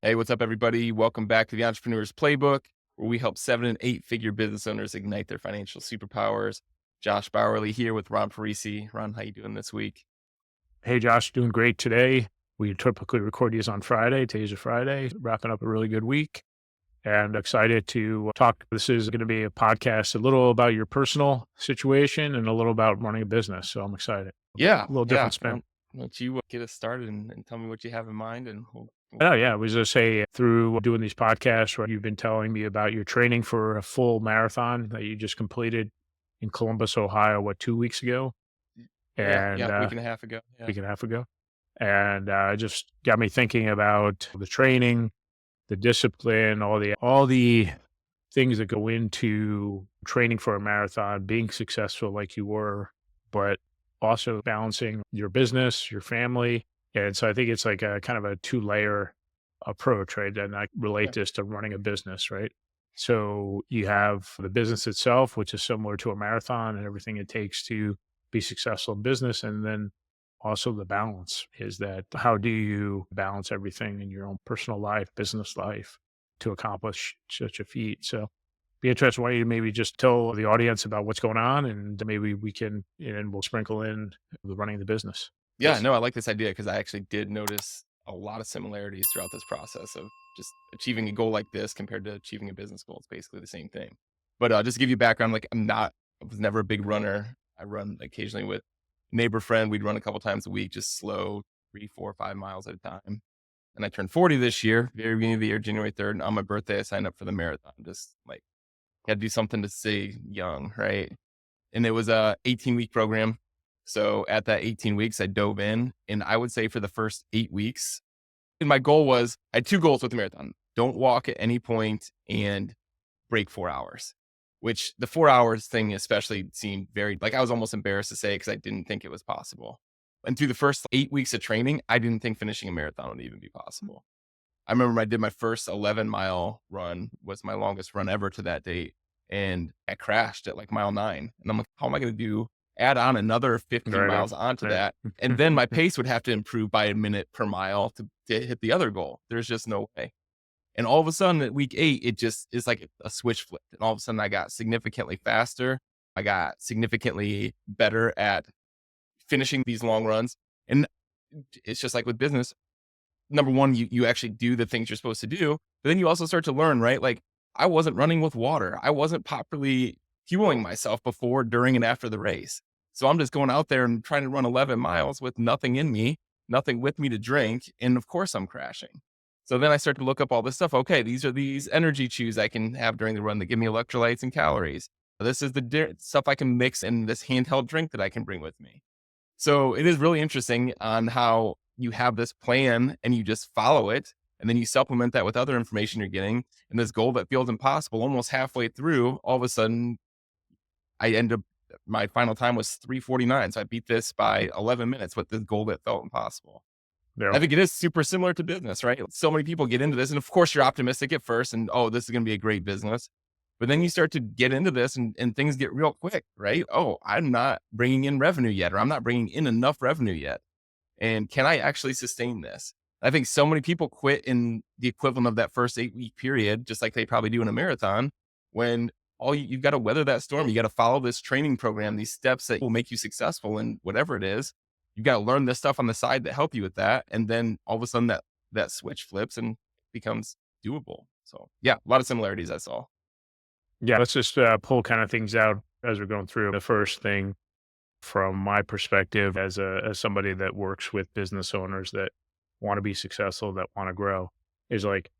Hey, what's up, everybody? Welcome back to the Entrepreneur's Playbook, where we help 7 and 8 figure business owners ignite their financial superpowers. Josh Bowerly here with Ron Parisi. Ron, how you doing this week? Hey, Josh, doing great today. We typically record these on Friday. Today's a Friday, wrapping up a really good week and excited to talk. This is going to be a podcast, a little about your personal situation and a little about running a business. So I'm excited. Yeah, A little yeah. different spin. Why don't you get us started and tell me what you have in mind, and we'll Oh, yeah. I was going to say through doing these podcasts, where you've been telling me about your training for a full marathon that you just completed in Columbus, Ohio, 2 weeks ago? yeah, And yeah. A week and a half ago. Yeah, week and a half ago. And it just got me thinking about the training, the discipline, all the things that go into training for a marathon, being successful like you were, but also balancing your business, your family. And so I think it's like a kind of a two-layer approach, right? And I relate yeah, this to running a business, right? So you have the business itself, which is similar to a marathon and everything it takes to be successful in business. And then also the balance is that how do you balance everything in your own personal life, business life to accomplish such a feat? So be interested. Why don't you maybe just tell the audience about what's going on and maybe we can, and we'll sprinkle in the running the business. yeah. No, I like this idea because I actually did notice a lot of similarities throughout this process of just achieving a goal like this compared to achieving a business goal. It's basically the same thing. But just to give you background, like I was never a big runner. I run occasionally with neighbor friend. We'd run a couple times a week, just slow 3, 4, 5 miles at a time. And I turned 40 this year, very beginning of the year, January 3rd. And on my birthday, I signed up for the marathon. Just like had to do something to stay young, right? And it was a 18-week program. So at that 18 weeks, I dove in, and I would say for the first 8 weeks, and my goal was I had two goals with the marathon: don't walk at any point and break 4 hours. Which the 4 hours thing especially seemed very like I was almost embarrassed to say because I didn't think it was possible. And through the first 8 weeks of training, I didn't think finishing a marathon would even be possible. I remember I did my first 11-mile run, was my longest run ever to that date. And I crashed at like mile 9. And I'm like, how am I going to add on another 15 Right on. miles onto Right. that? And then my pace would have to improve by a minute per mile to hit the other goal. There's just no way. And all of a sudden at week 8, it just is like a switch flipped. And all of a sudden I got significantly faster. I got significantly better at finishing these long runs. And it's just like with business. Number one, you actually do the things you're supposed to do, but then you also start to learn, right? Like I wasn't running with water. I wasn't properly fueling myself before, during, and after the race. So I'm just going out there and trying to run 11 miles with nothing in me, nothing with me to drink. And of course I'm crashing. So then I start to look up all this stuff. Okay, these are these energy chews I can have during the run that give me electrolytes and calories. This is the stuff I can mix in this handheld drink that I can bring with me. So it is really interesting on how you have this plan and you just follow it. And then you supplement that with other information you're getting. And this goal that feels impossible, almost halfway through, all of a sudden, I end up, my final time was 3:49. So I beat this by 11 minutes with this goal that felt impossible. Yeah. I think it is super similar to business, right? So many people get into this. And of course, you're optimistic at first and, oh, this is going to be a great business. But then you start to get into this and things get real quick, right? Oh, I'm not bringing in revenue yet, or I'm not bringing in enough revenue yet. And can I actually sustain this? I think so many people quit in the equivalent of that first 8 week period, just like they probably do in a marathon, when you've got to weather that storm. You got to follow this training program, these steps that will make you successful in whatever it is. You've got to learn this stuff on the side that help you with that. And then all of a sudden that switch flips and becomes doable. So yeah, a lot of similarities I saw. Yeah. Let's just pull kind of things out as we're going through. The first thing from my perspective as somebody that works with business owners that want to be successful, that want to grow, is like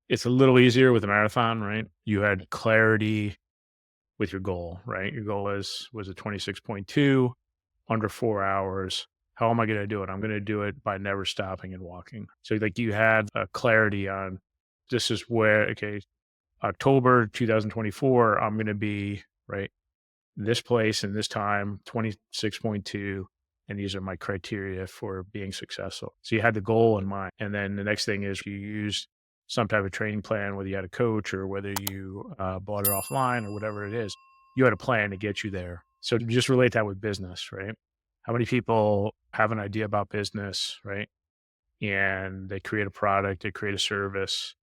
it's a little easier with a marathon, right? You had clarity with your goal, right? Your goal was a 26.2 under 4 hours. How am I going to do it? I'm going to do it by never stopping and walking. So like you had a clarity on this is where, okay, October 2024, I'm going to be right this place and this time, 26.2. And these are my criteria for being successful. So you had the goal in mind. And then the next thing is you used some type of training plan, whether you had a coach or whether you bought it offline or whatever it is, you had a plan to get you there. So just relate that with business, right? How many people have an idea about business, right? and they create a product, they create a service.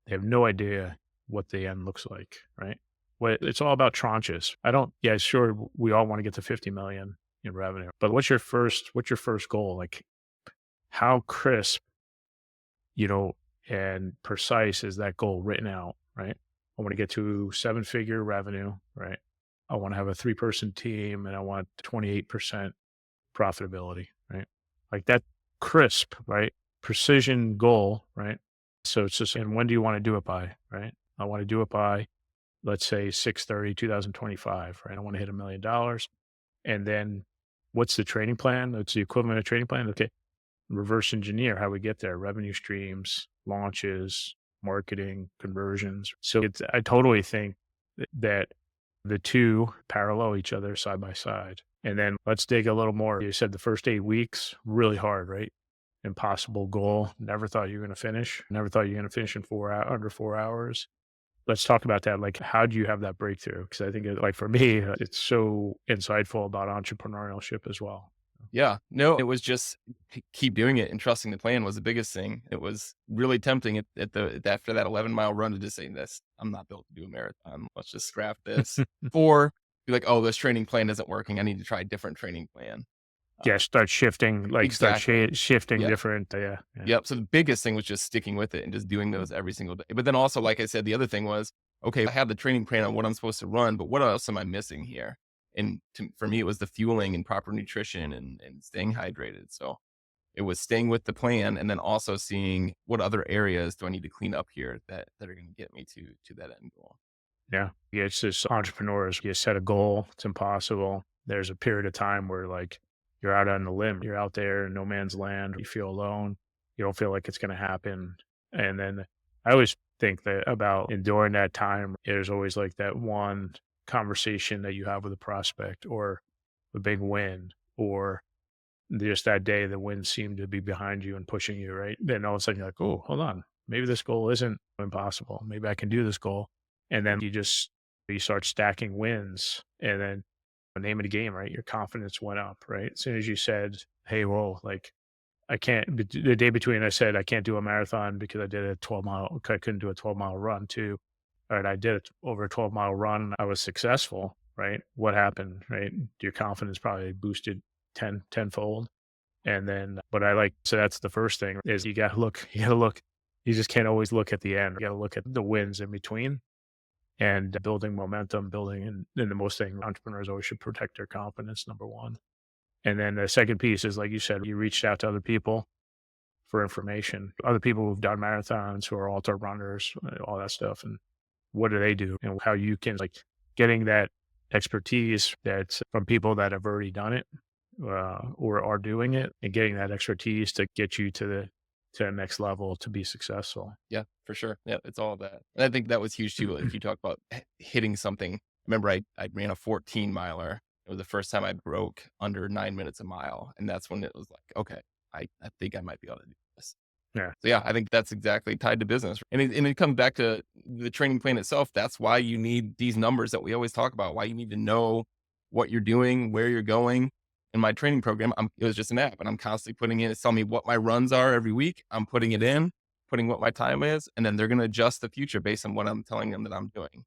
They have no idea what the end looks like, right? What it's all about tranches. I don't, yeah, sure, we all want to get to 50 million in revenue, but what's your first goal? Like, how crisp, you know, and precise is that goal written out, right? I want to get to seven-figure revenue, right? I want to have a three-person team and I want 28% profitability, right? Like that crisp, right? Precision goal, right? So it's just, and when do you want to do it by, right? I want to do it by, let's say 6/30/2025, right? I want to hit $1 million. And then what's the training plan? It's the equivalent of training plan. Okay. Reverse engineer how we get there, revenue streams, launches, marketing, conversions. So I totally think that the two parallel each other side by side. And then let's dig a little more. You said the first 8 weeks, really hard, right? Impossible goal. Never thought you were going to finish. Never thought you were going to finish in under 4 hours. Let's talk about that. Like, how do you have that breakthrough? Because I think, like for me, it's so insightful about entrepreneurship as well. Yeah. No, it was just keep doing it and trusting the plan was the biggest thing. It was really tempting after that 11-mile run to just say this, I'm not built to do a marathon. Let's just scrap this. Or be like, oh, this training plan isn't working. I need to try a different training plan. Yeah, start shifting, like start Exactly. shifting Yep. different. Yeah, yeah. Yep. So the biggest thing was just sticking with it and just doing those every single day. But then also, like I said, the other thing was, okay, I have the training plan on what I'm supposed to run, but what else am I missing here? And for me, it was the fueling and proper nutrition and staying hydrated. So it was staying with the plan and then also seeing what other areas do I need to clean up here that are going to get me to that end goal. Yeah. Yeah, it's just entrepreneurs, you set a goal, it's impossible. There's a period of time where like you're out on the limb, you're out there in no man's land, you feel alone, you don't feel like it's going to happen. And then I always think that about enduring that time, there's always like that one conversation that you have with a prospect or a big win or just that day the winds seem to be behind you and pushing you, right? Then all of a sudden you're like, oh, hold on. Maybe this goal isn't impossible. Maybe I can do this goal. And then you start stacking wins. And then the name of the game, right? Your confidence went up, right? As soon as you said, hey, whoa, like I can't, the day between I said I can't do a marathon because I did a 12-mile, I couldn't do a 12-mile run too. All right, I did it over a 12-mile run. I was successful, right? What happened, right? Your confidence probably boosted tenfold. And then, but I like, so that's the first thing is you gotta look, you just can't always look at the end. You gotta look at the wins in between and building momentum, and the most thing entrepreneurs always should protect their confidence, number one. And then the second piece is, like you said, you reached out to other people for information, other people who've done marathons, who are ultra runners, all that stuff. And what do they do and how you can like getting that expertise that's from people that have already done it or are doing it and getting that expertise to get you to the next level to be successful. Yeah, for sure. Yeah, it's all that. And I think that was huge too. Like you talk about hitting something. Remember, I ran a 14 miler. It was the first time I broke under 9 minutes a mile. And that's when it was like, okay, I think I might be able to do this. Yeah. So yeah, I think that's exactly tied to business. And it comes back to the training plan itself. That's why you need these numbers that we always talk about, why you need to know what you're doing, where you're going. In my training program, it was just an app and I'm constantly putting in, it's telling me what my runs are every week. I'm putting it in, putting what my time is, and then they're going to adjust the future based on what I'm telling them that I'm doing.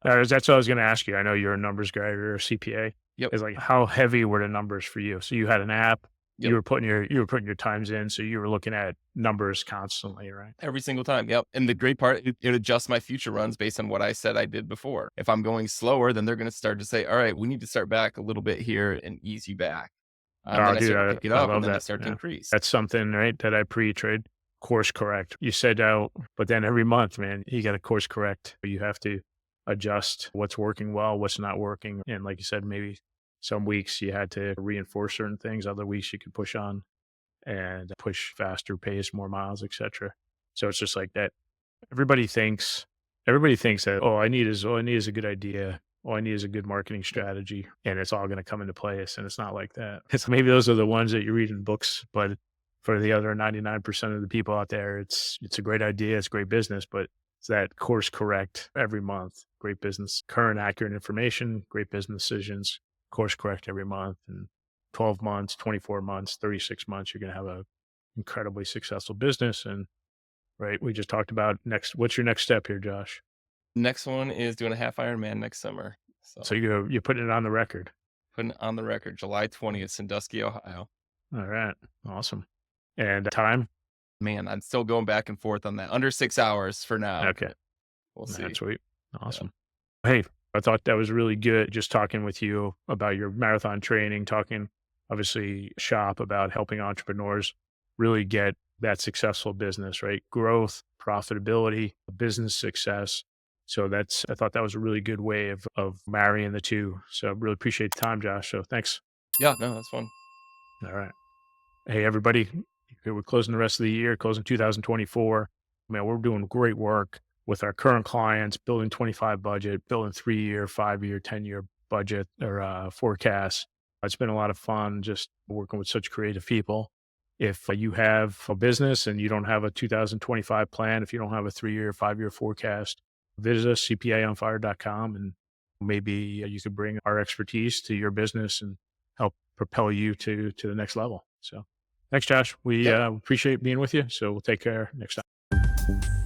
That's what I was going to ask you. I know you're a numbers guy, you're a CPA. Yep. Is like how heavy were the numbers for you? So you had an app, Yep. you were putting your times in, so you were looking at numbers constantly, right? Every single time. Yep. And the great part, it adjusts my future runs based on what I said I did before. If I'm going slower, then they're going to start to say, all right, we need to start back a little bit here and ease you back. Oh, Then I dude, start to pick it I up and love then they that. start to Yeah. increase. That's something, right, that I preach, right? Course correct. You said out, but then every month, man, you got to course correct. You have to adjust what's working well, what's not working. And like you said, maybe some weeks you had to reinforce certain things, other weeks you could push on and push faster pace, more miles, etc. So it's just like that. Everybody thinks everybody thinks that all I need is a good idea. All I need is a good marketing strategy and it's all going to come into place. And it's not like that. It's maybe those are the ones that you read in books, but for the other 99% of the people out there, it's a great idea, it's great business, but it's that course correct every month. Great business, current accurate information, great business decisions, course correct every month. And 12 months, 24 months, 36 months, you're going to have incredibly successful business. And right, we just talked about next. What's your next step here, Josh? Next one is doing a half Ironman next summer. So So you're putting it on the record. putting it on the record, July 20th, Sandusky, Ohio. All right, awesome. And time? Man, I'm still going back and forth on that. Under 6 hours for now, Okay, but we'll that's see. sweet. Yeah. Awesome. Hey, I thought that was really good just talking with you about your marathon training, talking obviously shop about helping entrepreneurs really get that successful business, right? Growth, profitability, business success. So I thought that was a really good way of marrying the two. So really appreciate the time, Josh. So thanks. Yeah, no, that's fun. All right. Hey, everybody. We're closing the rest of the year, closing 2024. Man, we're doing great work with our current clients, building 25 budget, building 3-year, 5-year, 10-year budget or forecasts. It's been a lot of fun just working with such creative people. If you have a business and you don't have a 2025 plan, if you don't have a 3-year, 5-year forecast, visit us, cpaonfire.com, and maybe you could bring our expertise to your business and help propel you to the next level. So thanks, Josh. We Yeah. appreciate being with you. So we'll take care next time.